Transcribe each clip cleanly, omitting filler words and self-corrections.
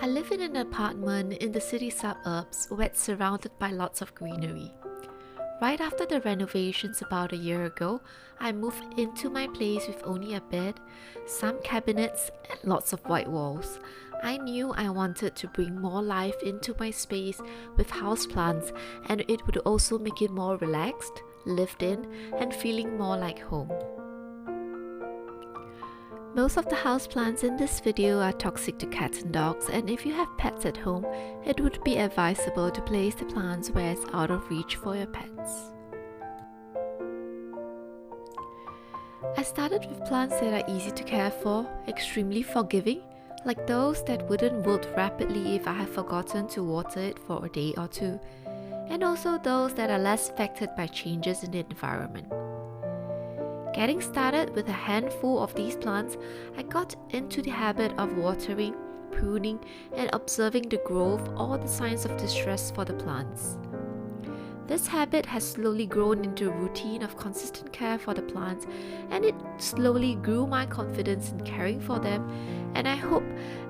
I live in an apartment in the city suburbs where it's surrounded by lots of greenery. Right after the renovations about a year ago, I moved into my place with only a bed, some cabinets, and lots of white walls. I knew I wanted to bring more life into my space with houseplants, and it would also make it more relaxed, lived in, and feeling more like home. Most of the houseplants in this video are toxic to cats and dogs, and if you have pets at home, it would be advisable to place the plants where it's out of reach for your pets. I started with plants that are easy to care for, extremely forgiving, like those that wouldn't wilt rapidly if I had forgotten to water it for a day or two, and also those that are less affected by changes in the environment. Getting started with a handful of these plants, I got into the habit of watering, pruning, and observing the growth or the signs of distress for the plants. This habit has slowly grown into a routine of consistent care for the plants, and it slowly grew my confidence in caring for them, and I hope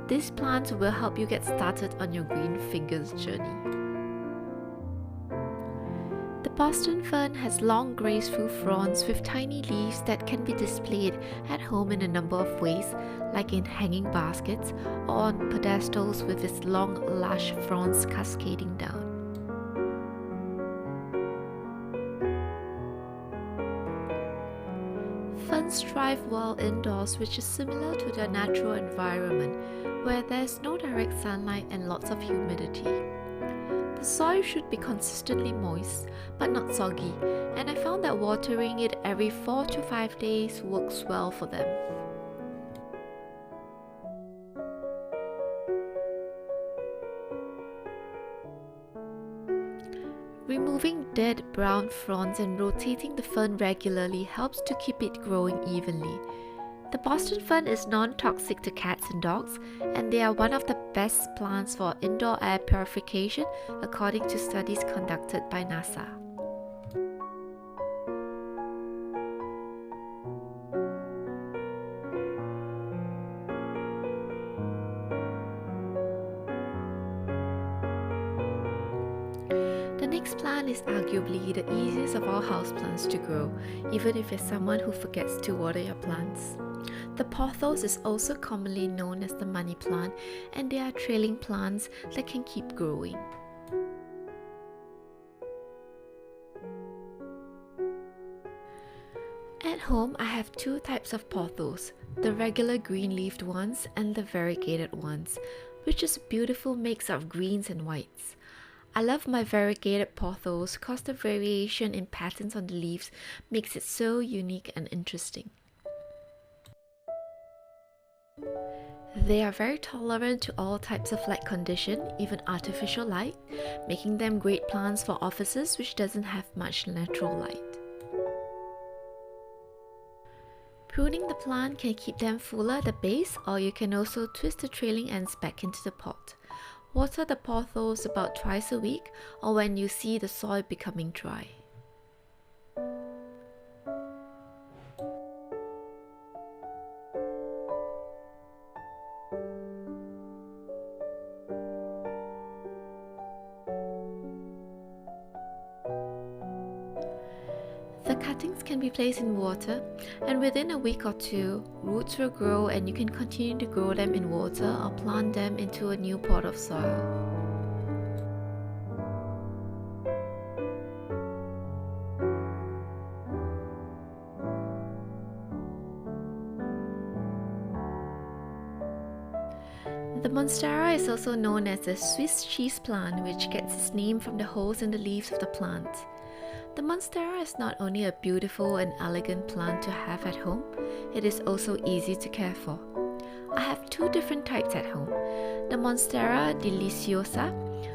these plants will help you get started on your green fingers journey. The Boston fern has long graceful fronds with tiny leaves that can be displayed at home in a number of ways, like in hanging baskets or on pedestals with its long lush fronds cascading down. Ferns thrive well indoors, which is similar to their natural environment, where there's no direct sunlight and lots of humidity. The soil should be consistently moist, but not soggy, and I found that watering it every 4 to 5 days works well for them. Removing dead brown fronds and rotating the fern regularly helps to keep it growing evenly. The Boston fern is non-toxic to cats and dogs, and they are one of the best plants for indoor air purification according to studies conducted by NASA. The next plant is arguably the easiest of all houseplants to grow, even if you're someone who forgets to water your plants. The Pothos is also commonly known as the money plant, and they are trailing plants that can keep growing. At home, I have two types of Pothos, the regular green-leafed ones and the variegated ones, which is a beautiful mix of greens and whites. I love my variegated Pothos because the variation in patterns on the leaves makes it so unique and interesting. They are very tolerant to all types of light condition, even artificial light, making them great plants for offices which doesn't have much natural light. Pruning the plant can keep them fuller at the base, or you can also twist the trailing ends back into the pot. Water the Pothos about twice a week or when you see the soil becoming dry. The cuttings can be placed in water, and within a week or two, roots will grow and you can continue to grow them in water or plant them into a new pot of soil. The Monstera is also known as the Swiss cheese plant, which gets its name from the holes in the leaves of the plant. The Monstera is not only a beautiful and elegant plant to have at home, it is also easy to care for. I have two different types at home, the Monstera Deliciosa,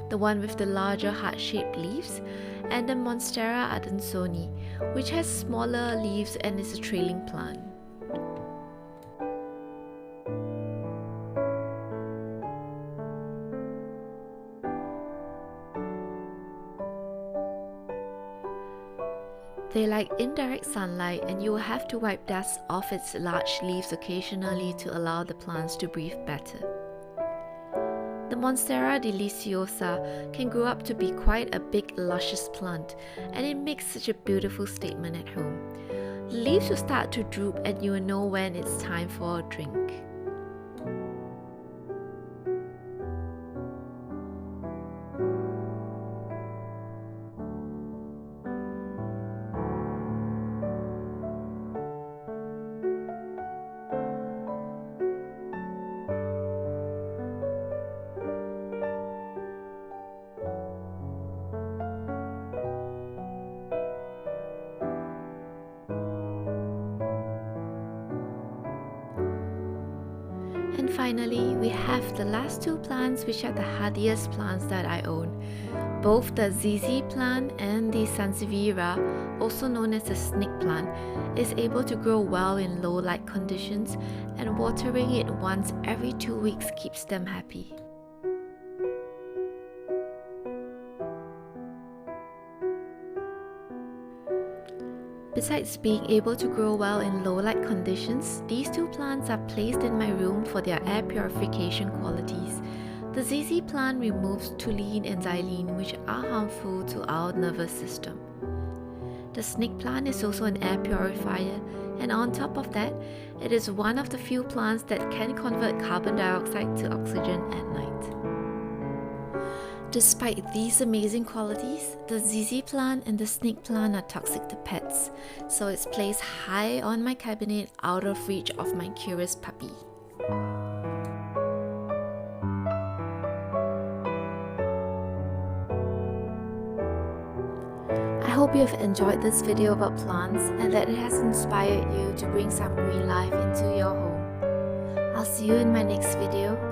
the one with the larger heart-shaped leaves, and the Monstera Adansonii, which has smaller leaves and is a trailing plant. They like indirect sunlight, and you will have to wipe dust off its large leaves occasionally to allow the plants to breathe better. The Monstera Deliciosa can grow up to be quite a big luscious plant, and it makes such a beautiful statement at home. The leaves will start to droop and you will know when it's time for a drink. And finally, we have the last two plants, which are the hardiest plants that I own. Both the ZZ plant and the Sansivera, also known as the snake plant, is able to grow well in low light conditions, and watering it once every 2 weeks keeps them happy. Besides being able to grow well in low light conditions, these two plants are placed in my room for their air purification qualities. The ZZ plant removes toluene and xylene, which are harmful to our nervous system. The snake plant is also an air purifier, and on top of that, it is one of the few plants that can convert carbon dioxide to oxygen at night. Despite these amazing qualities, the ZZ plant and the snake plant are toxic to pets, so it's placed high on my cabinet out of reach of my curious puppy. I hope you have enjoyed this video about plants and that it has inspired you to bring some green life into your home. I'll see you in my next video.